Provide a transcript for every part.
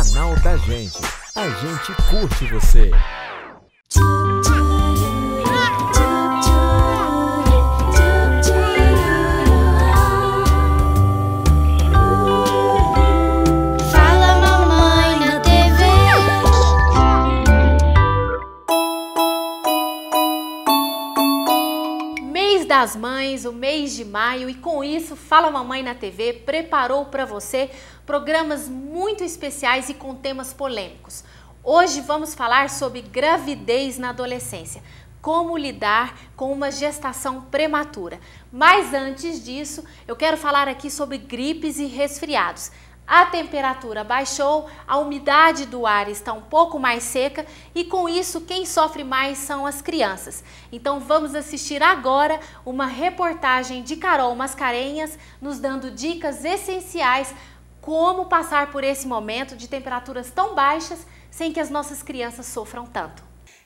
canal da gente. A gente curte você. Fala mamãe na TV. Mês das Mães, o mês de maio, e com isso, Fala Mamãe na TV preparou para você programas muito especiais e com temas polêmicos. Hoje vamos falar sobre gravidez na adolescência, como lidar com uma gestação prematura. Mas antes disso, eu quero falar aqui sobre gripes e resfriados. A temperatura baixou, a umidade do ar está um pouco mais seca e com isso quem sofre mais são as crianças. Então vamos assistir agora uma reportagem de Carol Mascarenhas nos dando dicas essenciais como passar por esse momento de temperaturas tão baixas sem que as nossas crianças sofram tanto.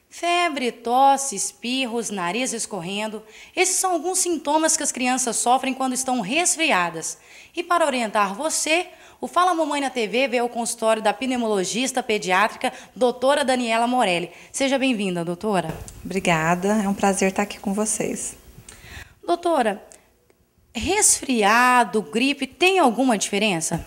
Febre, tosse, espirros, nariz escorrendo, esses são alguns sintomas que as crianças sofrem quando estão resfriadas. E para orientar você, o Fala Mamãe na TV veio ao consultório da pneumologista pediátrica, doutora Daniela Morelli. Seja bem-vinda, doutora. Obrigada, é um prazer estar aqui com vocês. Doutora, resfriado, gripe, tem alguma diferença?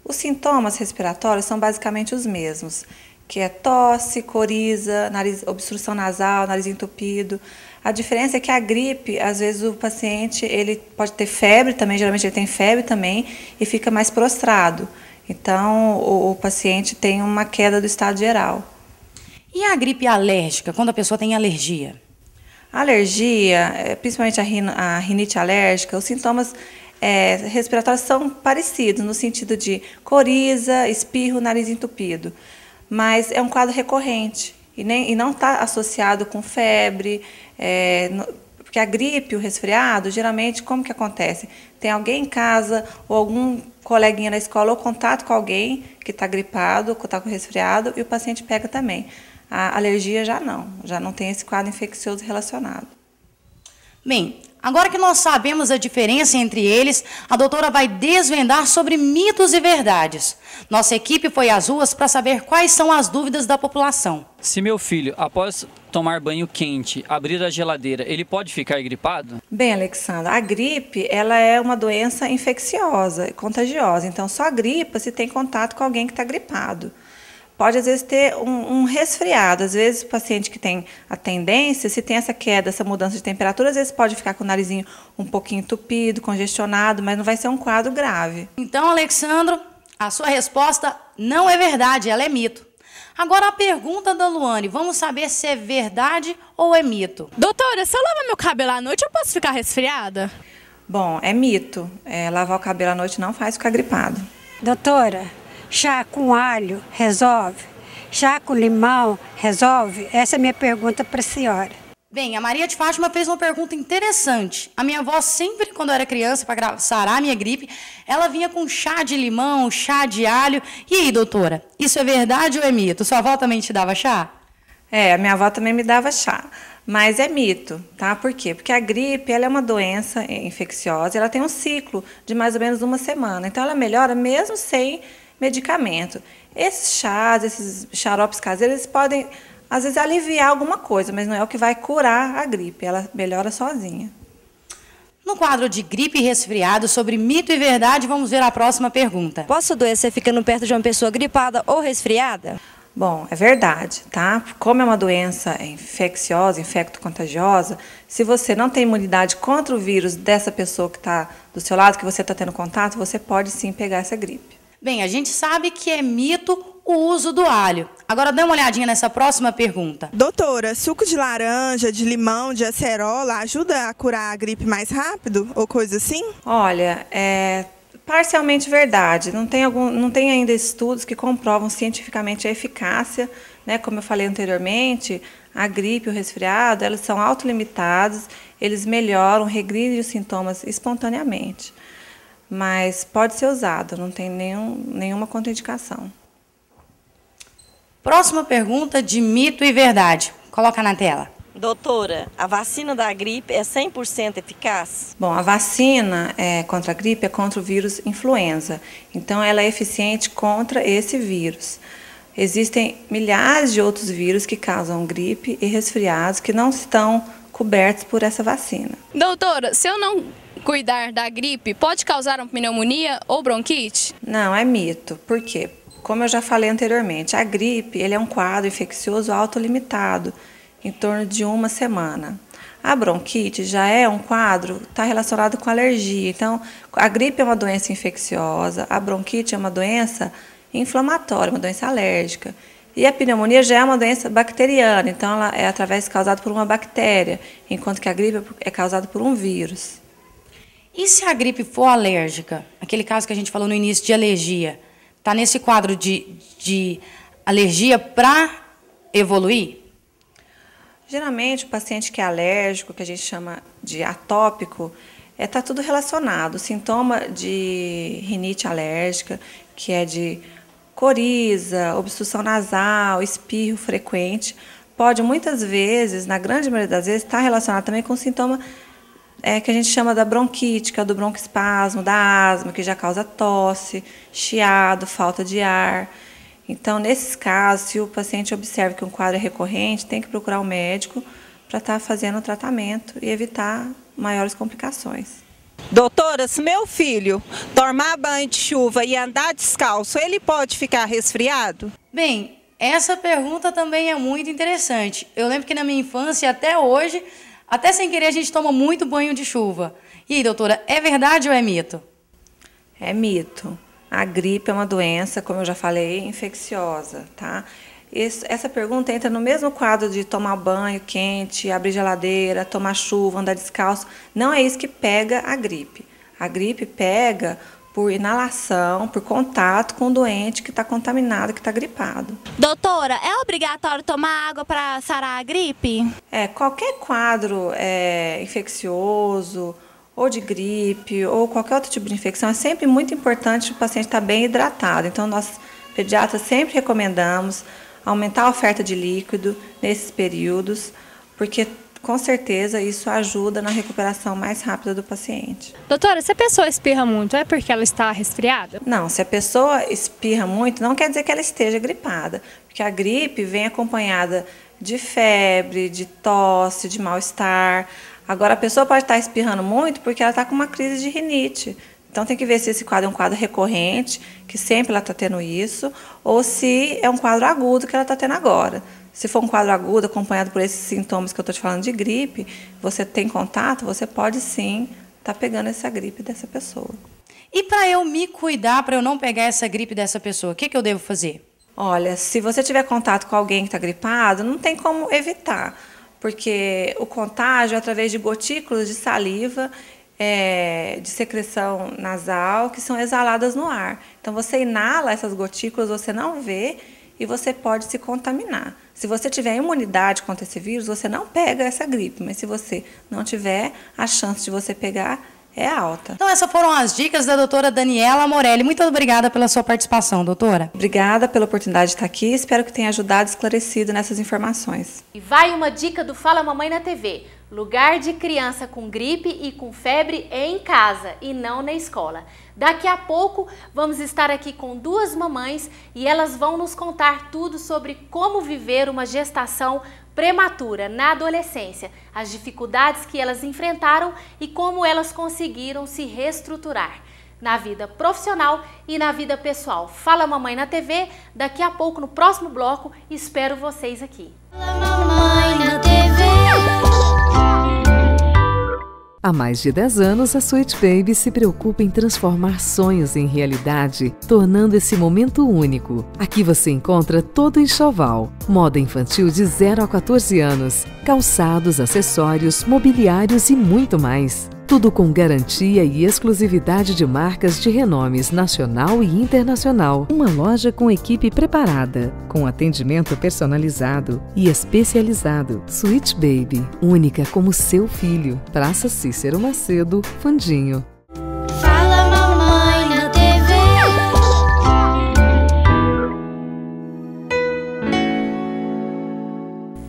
Os sintomas respiratórios são basicamente os mesmos, que é tosse, coriza, obstrução nasal, nariz entupido. A diferença é que a gripe, às vezes o paciente ele pode ter febre também, geralmente ele tem febre também e fica mais prostrado. Então o paciente tem uma queda do estado geral. E a gripe alérgica, quando a pessoa tem alergia? A alergia, principalmente a rinite alérgica, os sintomas respiratórios são parecidos no sentido de coriza, espirro, nariz entupido. Mas é um quadro recorrente e não está associado com febre, porque a gripe, o resfriado, geralmente como que acontece? Tem alguém em casa ou algum coleguinha na escola ou contato com alguém que está gripado, que está com resfriado e o paciente pega também. A alergia já não tem esse quadro infeccioso relacionado. Bem, agora que nós sabemos a diferença entre eles, a doutora vai desvendar sobre mitos e verdades. Nossa equipe foi às ruas para saber quais são as dúvidas da população. Se meu filho, após tomar banho quente, abrir a geladeira, ele pode ficar gripado? Bem, Alexandra, a gripe ela é uma doença infecciosa, contagiosa. Então, só gripa se tem contato com alguém que está gripado. Pode, às vezes, ter um resfriado. Às vezes, o paciente que tem a tendência, se tem essa queda, essa mudança de temperatura, às vezes pode ficar com o narizinho um pouquinho entupido, congestionado, mas não vai ser um quadro grave. Então, Alexandro, a sua resposta não é verdade, ela é mito. Agora, a pergunta da Luane, vamos saber se é verdade ou é mito. Doutora, se eu lavar meu cabelo à noite, eu posso ficar resfriada? Bom, é mito. Lavar o cabelo à noite não faz ficar gripado. Doutora, chá com alho resolve? Chá com limão resolve? Essa é a minha pergunta para a senhora. Bem, a Maria de Fátima fez uma pergunta interessante. A minha avó sempre, quando eu era criança, para sarar a minha gripe, ela vinha com chá de limão, chá de alho. E aí, doutora, isso é verdade ou é mito? Sua avó também te dava chá? A minha avó também me dava chá. Mas é mito, tá? Por quê? Porque a gripe ela é uma doença infecciosa, ela tem um ciclo de mais ou menos uma semana. Então, ela melhora mesmo sem medicamento. Esses chás, esses xaropes caseiros, eles podem, às vezes, aliviar alguma coisa, mas não é o que vai curar a gripe, ela melhora sozinha. No quadro de gripe e resfriado, sobre mito e verdade, vamos ver a próxima pergunta. Posso adoecer ficando perto de uma pessoa gripada ou resfriada? Bom, é verdade, tá? Como é uma doença infecciosa, infecto-contagiosa, se você não tem imunidade contra o vírus dessa pessoa que está do seu lado, que você está tendo contato, você pode sim pegar essa gripe. Bem, a gente sabe que é mito o uso do alho. Agora dê uma olhadinha nessa próxima pergunta. Doutora, suco de laranja, de limão, de acerola ajuda a curar a gripe mais rápido ou coisa assim? Olha, parcialmente verdade. Não tem ainda estudos que comprovam cientificamente a eficácia, né? Como eu falei anteriormente, a gripe e o resfriado, elas são autolimitados, eles melhoram, regridem os sintomas espontaneamente. Mas pode ser usado, não tem nenhuma contraindicação. Próxima pergunta de mito e verdade. Coloca na tela. Doutora, a vacina da gripe é 100% eficaz? Bom, a vacina contra a gripe é contra o vírus influenza. Então, ela é eficiente contra esse vírus. Existem milhares de outros vírus que causam gripe e resfriados que não estão cobertos por essa vacina. Doutora, se eu não cuidar da gripe, pode causar uma pneumonia ou bronquite? Não, é mito. Por quê? Como eu já falei anteriormente, a gripe ele é um quadro infeccioso autolimitado, em torno de uma semana. A bronquite já é um quadro, está relacionado com alergia. Então, a gripe é uma doença infecciosa, a bronquite é uma doença inflamatória, uma doença alérgica. E a pneumonia já é uma doença bacteriana, então ela é causada por uma bactéria, enquanto que a gripe é causada por um vírus. E se a gripe for alérgica? Aquele caso que a gente falou no início de alergia, está nesse quadro de alergia para evoluir? Geralmente, o paciente que é alérgico, que a gente chama de atópico, está tudo relacionado. O sintoma de rinite alérgica, que é de coriza, obstrução nasal, espirro frequente, pode muitas vezes, na grande maioria das vezes, estar relacionado também com o sintoma que a gente chama da bronquite, que é do broncoespasmo, da asma, que já causa tosse, chiado, falta de ar. Então, nesses casos, se o paciente observa que um quadro é recorrente, tem que procurar um médico para estar fazendo o tratamento e evitar maiores complicações. Doutora, se meu filho tomar banho de chuva e andar descalço, ele pode ficar resfriado? Bem, essa pergunta também é muito interessante. Eu lembro que na minha infância, até hoje, até sem querer, a gente toma muito banho de chuva. E aí, doutora, é verdade ou é mito? É mito. A gripe é uma doença, como eu já falei, infecciosa, tá? Essa pergunta entra no mesmo quadro de tomar banho quente, abrir geladeira, tomar chuva, andar descalço. Não é isso que pega a gripe. A gripe pega por inalação, por contato com o doente que está contaminado, que está gripado. Doutora, é obrigatório tomar água para sarar a gripe? Qualquer quadro infeccioso, ou de gripe, ou qualquer outro tipo de infecção, é sempre muito importante o paciente estar bem hidratado. Então, nós pediatras sempre recomendamos aumentar a oferta de líquido nesses períodos, porque com certeza isso ajuda na recuperação mais rápida do paciente. Doutora, se a pessoa espirra muito, é porque ela está resfriada? Não, se a pessoa espirra muito, não quer dizer que ela esteja gripada, porque a gripe vem acompanhada de febre, de tosse, de mal-estar. Agora, a pessoa pode estar espirrando muito porque ela está com uma crise de rinite. Então, tem que ver se esse quadro é um quadro recorrente, que sempre ela está tendo isso, ou se é um quadro agudo que ela está tendo agora. Se for um quadro agudo, acompanhado por esses sintomas que eu estou te falando de gripe, você tem contato, você pode sim estar pegando essa gripe dessa pessoa. E para eu me cuidar, para eu não pegar essa gripe dessa pessoa, o que eu devo fazer? Olha, se você tiver contato com alguém que está gripado, não tem como evitar, porque o contágio é através de gotículas de saliva, de secreção nasal, que são exaladas no ar. Então, você inala essas gotículas, você não vê e você pode se contaminar. Se você tiver imunidade contra esse vírus, você não pega essa gripe, mas se você não tiver, a chance de você pegar é alta. Então, essas foram as dicas da doutora Daniela Morelli. Muito obrigada pela sua participação, doutora. Obrigada pela oportunidade de estar aqui. Espero que tenha ajudado e esclarecido nessas informações. E vai uma dica do Fala Mamãe na TV. Lugar de criança com gripe e com febre é em casa e não na escola. Daqui a pouco vamos estar aqui com duas mamães e elas vão nos contar tudo sobre como viver uma gestação prematura na adolescência, as dificuldades que elas enfrentaram e como elas conseguiram se reestruturar na vida profissional e na vida pessoal. Fala Mamãe na TV, daqui a pouco no próximo bloco, espero vocês aqui. Fala Mamãe na TV. Há mais de 10 anos, a Sweet Baby se preocupa em transformar sonhos em realidade, tornando esse momento único. Aqui você encontra todo o enxoval, moda infantil de 0 a 14 anos, calçados, acessórios, mobiliários e muito mais. Tudo com garantia e exclusividade de marcas de renomes nacional e internacional. Uma loja com equipe preparada, com atendimento personalizado e especializado. Sweet Baby, única como seu filho. Praça Cícero Macedo, Fundinho. Fala Mamãe na TV.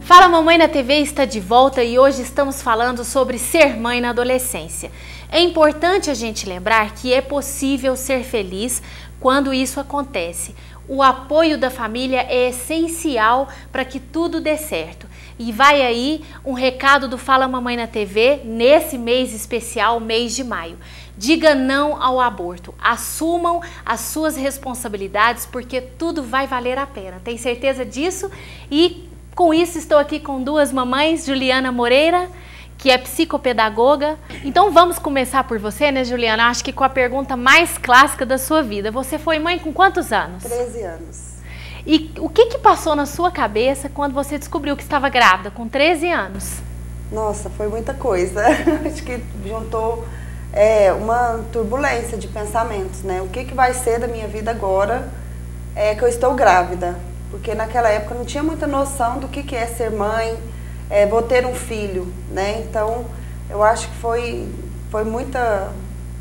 Fala Fala Mamãe na TV está de volta e hoje estamos falando sobre ser mãe na adolescência. É importante a gente lembrar que é possível ser feliz quando isso acontece. O apoio da família é essencial para que tudo dê certo. E vai aí um recado do Fala Mamãe na TV nesse mês especial, mês de maio. Diga não ao aborto. Assumam as suas responsabilidades porque tudo vai valer a pena. Tem certeza disso? E com isso estou aqui com duas mamães, Juliana Moreira, que é psicopedagoga. Então vamos começar por você, né, Juliana? Acho que com a pergunta mais clássica da sua vida. Você foi mãe com quantos anos? 13 anos. E o que passou na sua cabeça quando você descobriu que estava grávida com 13 anos? Nossa, foi muita coisa. Acho que juntou uma turbulência de pensamentos, né? O que vai ser da minha vida agora que eu estou grávida? Porque naquela época eu não tinha muita noção do que é ser mãe, vou ter um filho, né? Então, eu acho que foi muita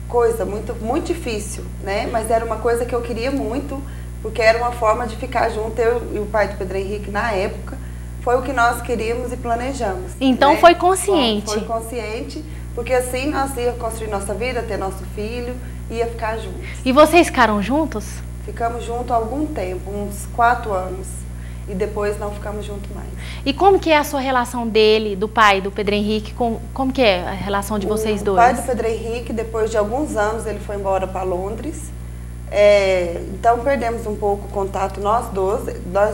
coisa, muito difícil, né? Mas era uma coisa que eu queria muito, porque era uma forma de ficar junto, eu e o pai do Pedro Henrique na época, foi o que nós queríamos e planejamos. Então, né? Foi consciente. Foi consciente, porque assim nós íamos construir nossa vida, ter nosso filho, ia ficar juntos. E vocês ficaram juntos? Ficamos juntos há algum tempo, uns 4 anos. E depois não ficamos juntos mais. E como que é a sua relação dele, do pai do Pedro Henrique, como que é a relação de vocês dois? O pai do Pedro Henrique, depois de alguns anos, ele foi embora para Londres. Então perdemos um pouco o contato nós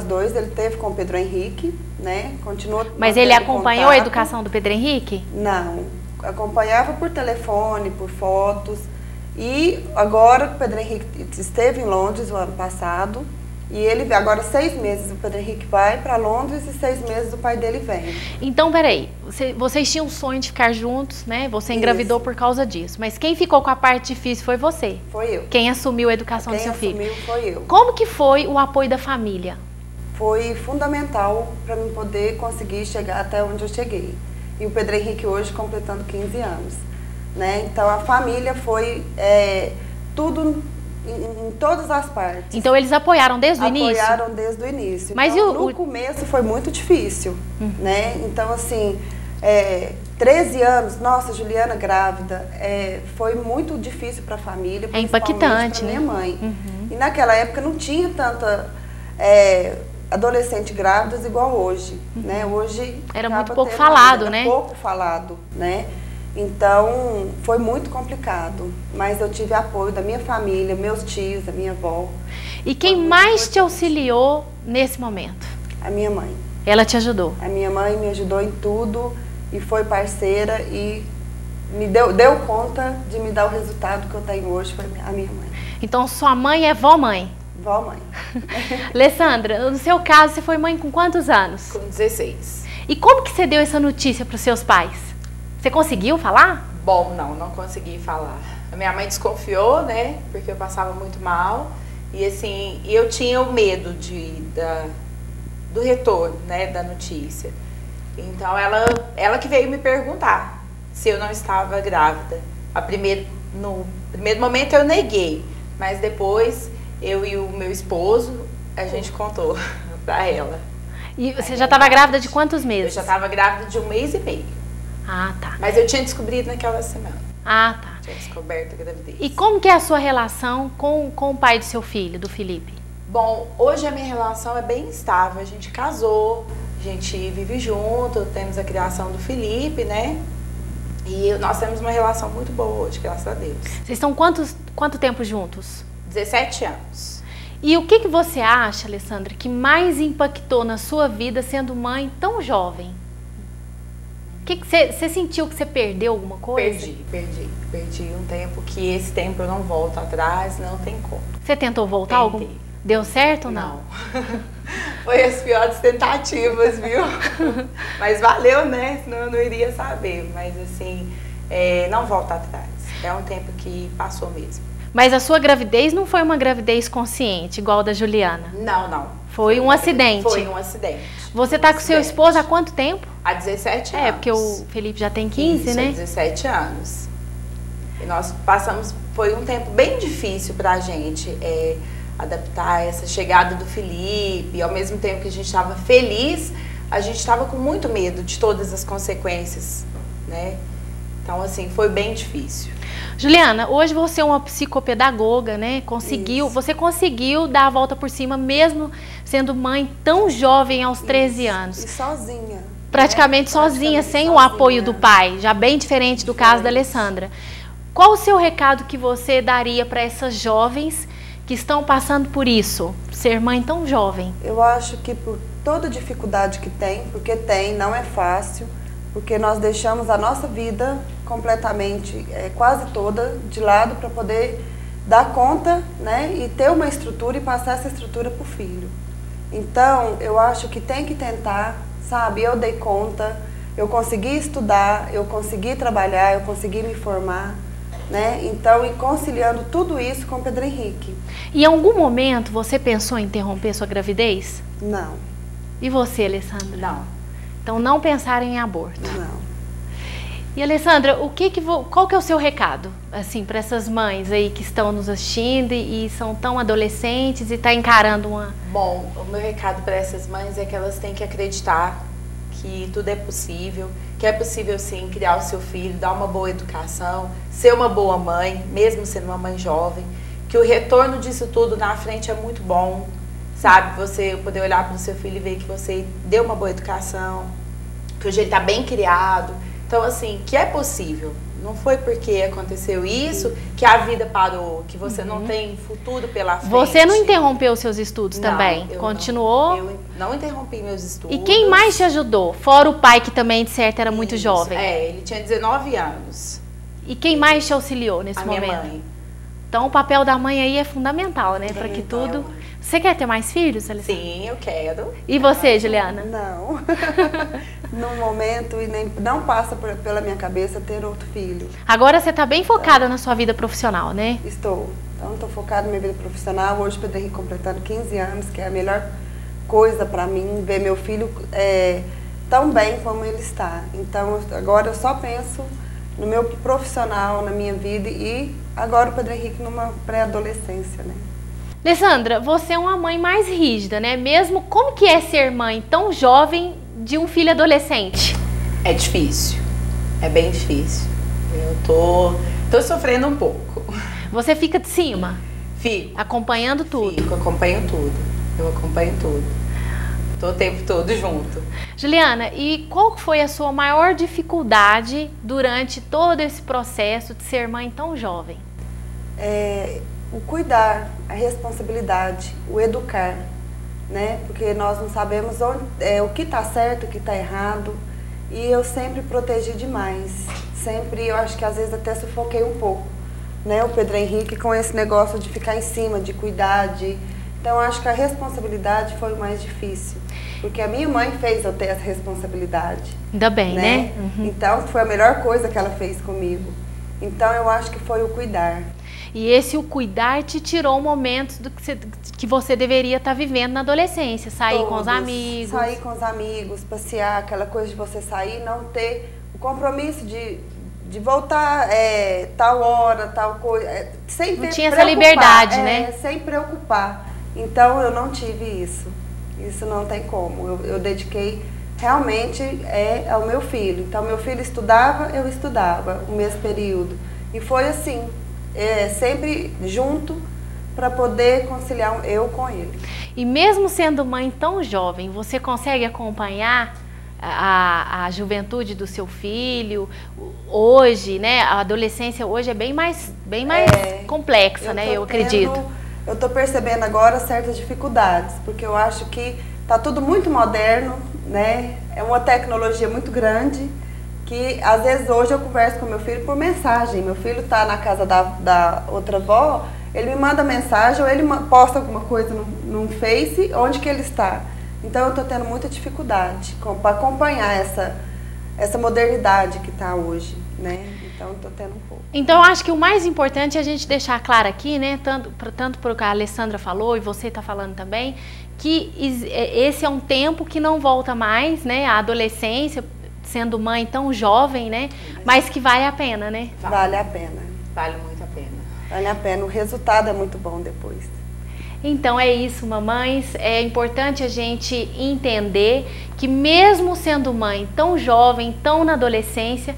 dois. Ele teve com o Pedro Henrique, né? Continuou. Mas ele acompanhou contato. A educação do Pedro Henrique? Não, acompanhava por telefone, por fotos. E agora o Pedro Henrique esteve em Londres o ano passado. E ele, agora 6 meses, o Pedro Henrique vai para Londres e 6 meses o pai dele vem. Então, peraí, vocês tinham um sonho de ficar juntos, né? Você engravidou por causa disso. Mas quem ficou com a parte difícil foi você. Foi eu. Quem assumiu a educação do seu filho. Quem assumiu foi eu. Como que foi o apoio da família? Foi fundamental para mim poder conseguir chegar até onde eu cheguei. E o Pedro Henrique hoje completando 15 anos. Né? Então, a família foi tudo... Em todas as partes. Então eles apoiaram desde o início? Apoiaram desde o início. Mas então, no começo foi muito difícil, né? Então assim, 13 anos, nossa, Juliana grávida, foi muito difícil para a família, impactante, para minha mãe. E naquela época não tinha tanta adolescente grávidas igual hoje, né? Hoje era muito pouco falado, né? Pouco falado, né? Então, foi muito complicado, mas eu tive apoio da minha família, meus tios, da minha avó. E quem mais te auxiliou nesse momento? A minha mãe. Ela te ajudou? A minha mãe me ajudou em tudo e foi parceira e me deu conta de me dar o resultado que eu tenho hoje, foi a minha mãe. Então, sua mãe é vó-mãe? Vó-mãe. Alessandra, no seu caso, você foi mãe com quantos anos? Com 16. E como que você deu essa notícia para os seus pais? Você conseguiu falar? Bom, não consegui falar. A minha mãe desconfiou, né? Porque eu passava muito mal. E assim, eu tinha o medo do retorno, né? Da notícia. Então, ela que veio me perguntar se eu não estava grávida. No primeiro momento eu neguei. Mas depois, eu e o meu esposo, a gente contou pra ela. E você já estava grávida de quantos meses? Eu já estava grávida de 1 mês e meio. Ah, tá. Mas eu tinha descobrido naquela semana. Ah, tá. Tinha descoberto a gravidez. E como que é a sua relação com o pai do seu filho, do Felipe? Bom, hoje a minha relação é bem estável. A gente casou, a gente vive junto, temos a criação do Felipe, né? E nós temos uma relação muito boa hoje, graças a Deus. Vocês estão quanto tempo juntos? 17 anos. E o que você acha, Alessandra, que mais impactou na sua vida sendo mãe tão jovem? Você sentiu que você perdeu alguma coisa? Perdi um tempo que esse tempo eu não volto atrás, não tem como. Você tentou voltar? Deu certo ou não? Foi as piores tentativas, viu? Mas valeu, né? Senão eu não iria saber. Mas assim, não volta atrás. É um tempo que passou mesmo. Mas a sua gravidez não foi uma gravidez consciente, igual a da Juliana? Não. Foi um acidente? Foi um acidente. Você tá com seu esposo há quanto tempo? Há 17 anos. Porque o Felipe já tem 15, Isso, né? Há 17 anos. E nós passamos, foi um tempo bem difícil pra gente adaptar essa chegada do Felipe. E ao mesmo tempo que a gente estava feliz, a gente estava com muito medo de todas as consequências, né? Então, assim, foi bem difícil. Juliana, hoje você é uma psicopedagoga, né? Você conseguiu dar a volta por cima, mesmo sendo mãe tão jovem, aos 13 anos. E sozinha. Praticamente sozinha, sem o apoio do pai, já bem diferente do caso da Alessandra. Qual o seu recado que você daria para essas jovens que estão passando por isso, ser mãe tão jovem? Eu acho que por toda dificuldade que tem, porque não é fácil, porque nós deixamos a nossa vida completamente, quase toda, de lado para poder dar conta, né, e ter uma estrutura e passar essa estrutura para o filho. Então, eu acho que tem que tentar, sabe, eu dei conta, eu consegui estudar, eu consegui trabalhar, eu consegui me formar, né, então, e conciliando tudo isso com o Pedro Henrique. E em algum momento você pensou em interromper sua gravidez? Não. E você, Alessandra? Não. Então, não pensar em aborto. Não. E, Alessandra, qual que é o seu recado, assim, para essas mães aí que estão nos assistindo e são tão adolescentes e estão encarando uma... Bom, o meu recado para essas mães é que elas têm que acreditar que tudo é possível, que é possível, sim, criar o seu filho, dar uma boa educação, ser uma boa mãe, mesmo sendo uma mãe jovem, que o retorno disso tudo na frente é muito bom, sabe? Você poder olhar para o seu filho e ver que você deu uma boa educação, que hoje ele está bem criado. Então, assim, que é possível. Não foi porque aconteceu isso que a vida parou, que você não tem futuro pela frente. Você não interrompeu seus estudos também? Continuou? Eu não interrompi meus estudos. E quem mais te ajudou? Fora o pai, que também, de certo, era muito jovem. Ele tinha 19 anos. E quem mais te auxiliou nesse momento? Minha mãe. Então, o papel da mãe aí é fundamental, né? Para que tudo... Você quer ter mais filhos, Alessandra? Sim, eu quero. E você, Juliana? Não. No momento, e nem não passa pela minha cabeça ter outro filho. Agora você está bem focada na sua vida profissional, né? Estou. Então, estou focada na minha vida profissional. Hoje, o Pedro Henrique completando 15 anos, que é a melhor coisa para mim, ver meu filho tão bem como ele está. Então, agora eu só penso no meu profissional, na minha vida, e agora o Pedro Henrique numa pré-adolescência, né? Alessandra, você é uma mãe mais rígida, né? Mesmo, como que é ser mãe tão jovem de um filho adolescente? É difícil, é bem difícil. Eu tô sofrendo um pouco. Você fica de cima? Fico. Acompanhando tudo? Fico, acompanho tudo. Eu acompanho tudo. Tô o tempo todo junto. Juliana, e qual foi a sua maior dificuldade durante todo esse processo de ser mãe tão jovem? O cuidar, a responsabilidade, o educar, né? Porque nós não sabemos o que está certo, o que está errado. E eu sempre protegi demais. Sempre, eu acho que às vezes até sufoquei um pouco, né? O Pedro Henrique com esse negócio de ficar em cima, de cuidar, Então, eu acho que a responsabilidade foi o mais difícil. Porque a minha mãe fez eu ter essa responsabilidade. Ainda bem, né? Uhum. Então, foi a melhor coisa que ela fez comigo. Então, eu acho que foi o cuidar. E o cuidar te tirou momentos que você deveria estar vivendo na adolescência. Sair com os amigos. Sair com os amigos, passear, aquela coisa de você sair, não ter o compromisso de voltar tal hora, tal coisa. Sem não tinha essa liberdade, né? Sem preocupar. Então, eu não tive isso. Isso não tem como. Eu dediquei realmente ao meu filho. Então, meu filho estudava, eu estudava o mesmo período. E foi assim, sempre junto para poder conciliar eu com ele. E mesmo sendo mãe tão jovem, você consegue acompanhar a juventude do seu filho hoje, né? A adolescência hoje é bem mais complexa, né? Eu acredito. Eu estou percebendo agora certas dificuldades, porque eu acho que está tudo muito moderno, né? É uma tecnologia muito grande, que às vezes hoje eu converso com meu filho por mensagem. Meu filho está na casa da outra avó, ele me manda mensagem ou ele posta alguma coisa no Face, onde que ele está. Então eu estou tendo muita dificuldade para acompanhar essa modernidade que está hoje, né? Então estou tendo um pouco. Então eu acho que o mais importante é a gente deixar claro aqui, né? Tanto por o que a Alessandra falou e você está falando também, que esse é um tempo que não volta mais, né? A adolescência, sendo mãe tão jovem, né? Mas que vale a pena, né? Vale a pena. Vale muito a pena. Vale a pena. O resultado é muito bom depois. Então é isso, mamães. É importante a gente entender que mesmo sendo mãe tão jovem, tão na adolescência,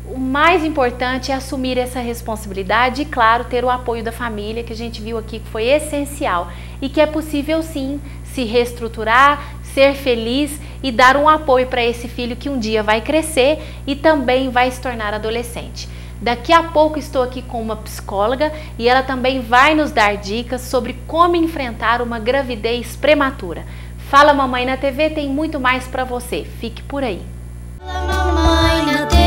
o mais importante é assumir essa responsabilidade e, claro, ter o apoio da família, que a gente viu aqui que foi essencial e que é possível sim se reestruturar, ser feliz e dar um apoio para esse filho que um dia vai crescer e também vai se tornar adolescente. Daqui a pouco estou aqui com uma psicóloga e ela também vai nos dar dicas sobre como enfrentar uma gravidez prematura. Fala Mamãe na TV tem muito mais para você. Fique por aí. Mamãe na TV.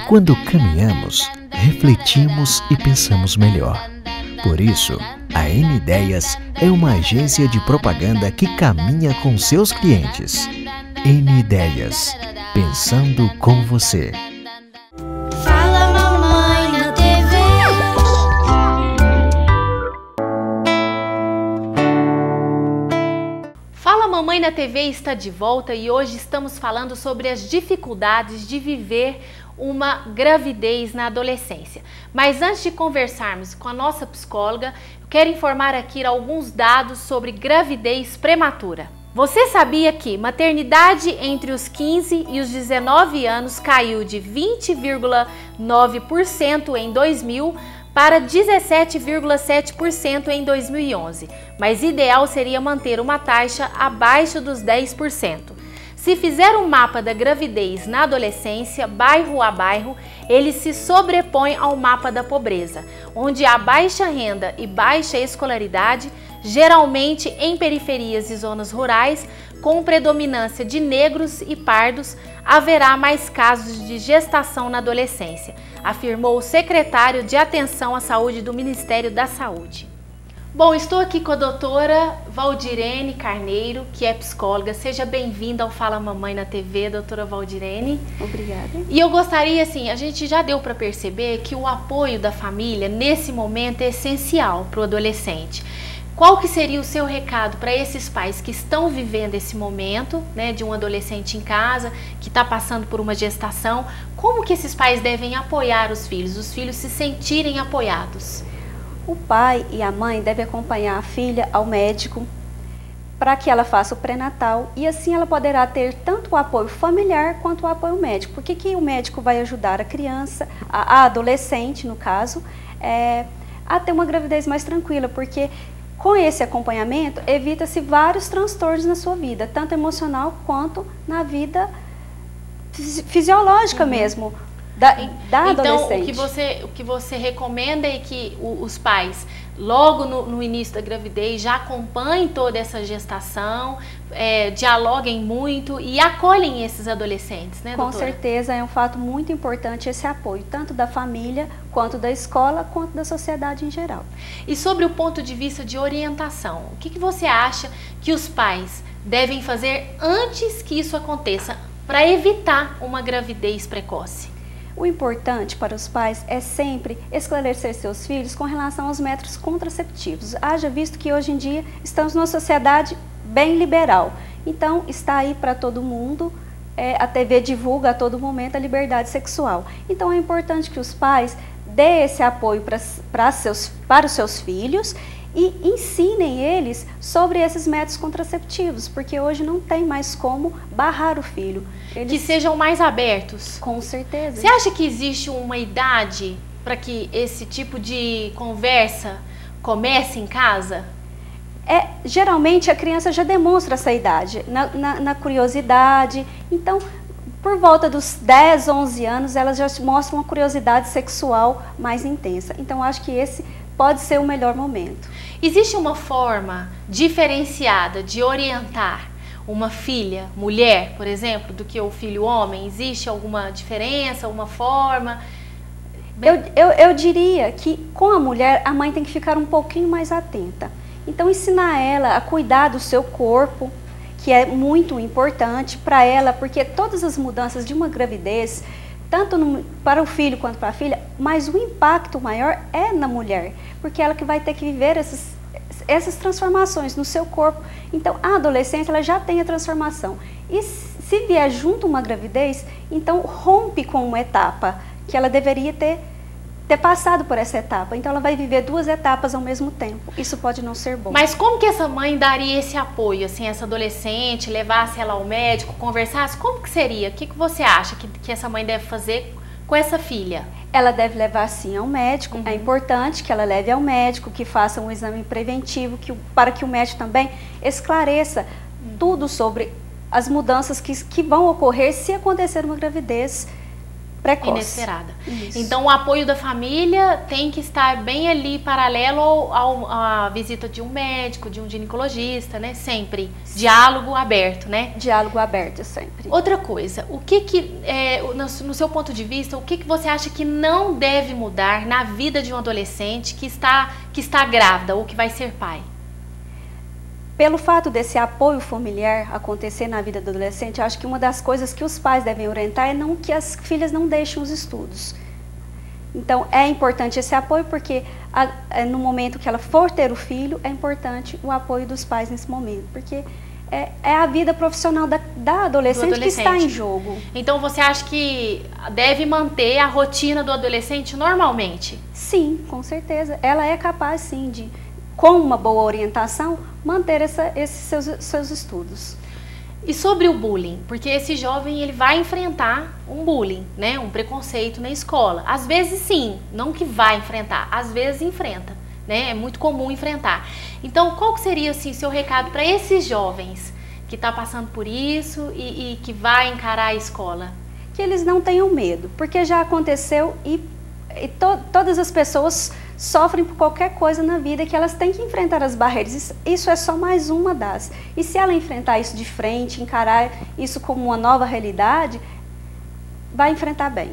Quando caminhamos, refletimos e pensamos melhor. Por isso, a N Ideias é uma agência de propaganda que caminha com seus clientes. N Ideias, pensando com você. Fala Mamãe na TV. Fala Mamãe na TV está de volta e hoje estamos falando sobre as dificuldades de viver uma gravidez na adolescência. Mas antes de conversarmos com a nossa psicóloga, eu quero informar aqui alguns dados sobre gravidez prematura. Você sabia que maternidade entre os 15 e os 19 anos caiu de 20,9% em 2000 para 17,7% em 2011, mas ideal seria manter uma taxa abaixo dos 10%. Se fizer um mapa da gravidez na adolescência, bairro a bairro, ele se sobrepõe ao mapa da pobreza, onde há baixa renda e baixa escolaridade, geralmente em periferias e zonas rurais, com predominância de negros e pardos, haverá mais casos de gestação na adolescência, afirmou o secretário de Atenção à Saúde do Ministério da Saúde. Bom, estou aqui com a doutora Valdirene Carneiro, que é psicóloga. Seja bem-vinda ao Fala Mamãe na TV, doutora Valdirene. Obrigada. E eu gostaria, assim, a gente já deu para perceber que o apoio da família, nesse momento, é essencial para o adolescente. Qual que seria o seu recado para esses pais que estão vivendo esse momento, né, de um adolescente em casa, que está passando por uma gestação? Como que esses pais devem apoiar os filhos se sentirem apoiados? O pai e a mãe devem acompanhar a filha ao médico para que ela faça o pré-natal e assim ela poderá ter tanto o apoio familiar quanto o apoio médico. Porque que o médico vai ajudar a criança, a adolescente no caso, a ter uma gravidez mais tranquila, porque com esse acompanhamento evita-se vários transtornos na sua vida, tanto emocional quanto na vida fisiológica mesmo. Da então, adolescente. o que você recomenda é que os pais, logo no início da gravidez, já acompanhem toda essa gestação, dialoguem muito e acolhem esses adolescentes, né, doutora? Com certeza, é um fato muito importante esse apoio, tanto da família, quanto da escola, quanto da sociedade em geral. E sobre o ponto de vista de orientação, o que você acha que os pais devem fazer antes que isso aconteça, para evitar uma gravidez precoce? O importante para os pais é sempre esclarecer seus filhos com relação aos métodos contraceptivos. Haja visto que hoje em dia estamos numa sociedade bem liberal. Então está aí para todo mundo, a TV divulga a todo momento a liberdade sexual. Então é importante que os pais dêem esse apoio para os seus filhos e ensinem eles sobre esses métodos contraceptivos, porque hoje não tem mais como barrar o filho. Que sejam mais abertos. Com certeza. Você acha que existe uma idade para que esse tipo de conversa comece em casa? Geralmente a criança já demonstra essa idade, na curiosidade. Então, por volta dos 10, 11 anos, elas já mostram uma curiosidade sexual mais intensa. Então, acho que esse pode ser o melhor momento. Existe uma forma diferenciada de orientar uma filha, mulher, por exemplo, do que o filho homem? Existe alguma diferença, alguma forma? Eu diria que com a mulher, a mãe tem que ficar um pouquinho mais atenta. Então, ensinar ela a cuidar do seu corpo, que é muito importante para ela, porque todas as mudanças de uma gravidez, tanto para o filho quanto para a filha, mas o impacto maior é na mulher, porque ela que vai ter que viver essas transformações no seu corpo. Então, a adolescência ela já tem a transformação. E se vier junto uma gravidez, então rompe com uma etapa que ela deveria ter ter passado por essa etapa. Então ela vai viver 2 etapas ao mesmo tempo. Isso pode não ser bom. Mas como que essa mãe daria esse apoio, assim, essa adolescente, levasse ela ao médico, conversasse? Como que seria? O que você acha que essa mãe deve fazer com essa filha? Ela deve levar sim ao médico. É importante que ela leve ao médico, que faça um exame preventivo, para que o médico também esclareça tudo sobre as mudanças que vão ocorrer se acontecer uma gravidez precoce. Inesperada. Isso. Então o apoio da família tem que estar bem ali paralelo à visita de um médico, de um ginecologista, né? Sempre. Diálogo aberto, né? Diálogo aberto, sempre. Outra coisa, no seu ponto de vista, o que você acha que não deve mudar na vida de um adolescente que está grávida ou que vai ser pai? Pelo fato desse apoio familiar acontecer na vida do adolescente, eu acho que uma das coisas que os pais devem orientar é que as filhas não deixem os estudos. Então, é importante esse apoio porque no momento que ela for ter o filho, é importante o apoio dos pais nesse momento, porque é a vida profissional da adolescente que está em jogo. Então, você acha que deve manter a rotina do adolescente normalmente? Sim, com certeza. Ela é capaz, sim, de, com uma boa orientação, manter esses seus estudos. E sobre o bullying? Porque esse jovem ele vai enfrentar um bullying, né? Um preconceito na escola. Às vezes sim, não que vai enfrentar, às vezes enfrenta, né? É muito comum enfrentar. Então, qual seria assim, seu recado para esses jovens que estão passando por isso e que vai encarar a escola? Que eles não tenham medo, porque já aconteceu e todas as pessoas sofrem por qualquer coisa na vida, que elas têm que enfrentar as barreiras. Isso é só mais uma das. E se ela enfrentar isso de frente, encarar isso como uma nova realidade, vai enfrentar bem.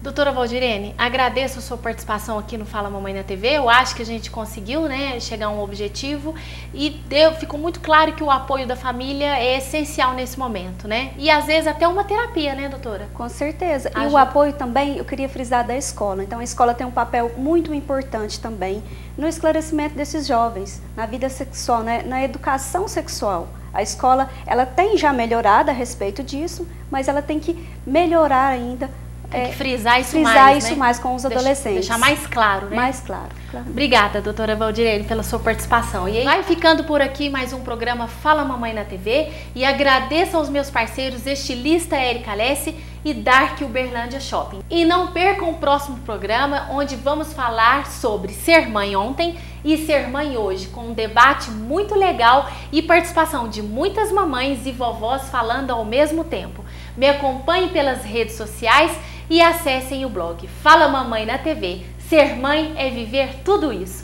Doutora Valdirene, agradeço a sua participação aqui no Fala Mamãe na TV. Eu acho que a gente conseguiu, né, chegar a um objetivo e ficou muito claro que o apoio da família é essencial nesse momento, né? E às vezes até uma terapia, né, doutora? Com certeza. E o apoio também, eu queria frisar, da escola. Então a escola tem um papel muito importante também no esclarecimento desses jovens, na vida sexual, né, na educação sexual. A escola, ela tem já melhorado a respeito disso, mas ela tem que melhorar ainda. Tem que frisar isso mais com os adolescentes. Deixar mais claro, né? Mais claro. Obrigada, doutora Valdirene, pela sua participação. E aí, vai ficando por aqui mais um programa Fala Mamãe na TV. E agradeço aos meus parceiros, estilista Érica Alessi e Dark Uberlândia Shopping. E não percam o próximo programa, onde vamos falar sobre ser mãe ontem e ser mãe hoje, com um debate muito legal e participação de muitas mamães e vovós falando ao mesmo tempo. Me acompanhe pelas redes sociais e acessem o blog Fala Mamãe na TV. Ser mãe é viver tudo isso.